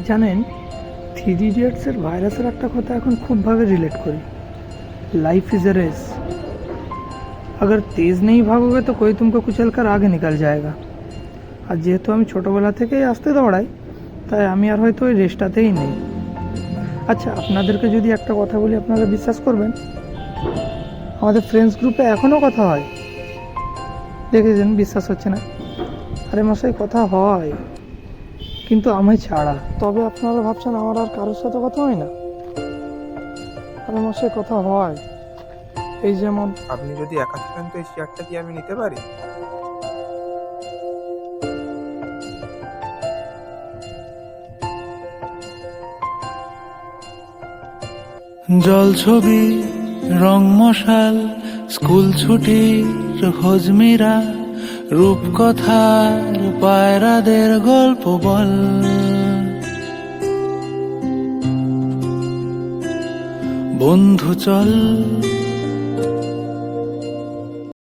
জানেন, থ্রি ইডিয়টসের ভাইরাসের একটা কথা এখন खूबভাবে রিলেট করি। लाइफ इज ए रेस, अगर तेज नहीं भागोगे तो कोई तुमको कुचल कर आगे निकल जाएगा। আর যেহেতু আমি ছোটোবেলা থেকেই আসতে দৌড়াই, তাই আমি আর হয়তো ওই রেসটাতেই নেই। আচ্ছা, আপনাদেরকে যদি একটা কথা বলি আপনারা বিশ্বাস করবেন? আমাদের ফ্রেন্ডস গ্রুপে এখনও কথা হয়। দেখেছেন, বিশ্বাস হচ্ছে না? আরে মশাই, কথা হয়, কিন্তু আমায় ছাড়া। তবে আপনারা ভাবছেন আমার আর কারোর সাথে কথা হয় না? আরে মশাই, কথা হয়। এই যেমন আপনি যদি একা থাকেন তো এই চেয়ারটা কি আমি নিতে পারি? জল ছবি, রং মশাল, স্কুল ছুটির হজমিরা, রূপকথার পায়রাদের গল্প বল। বন্ধু চল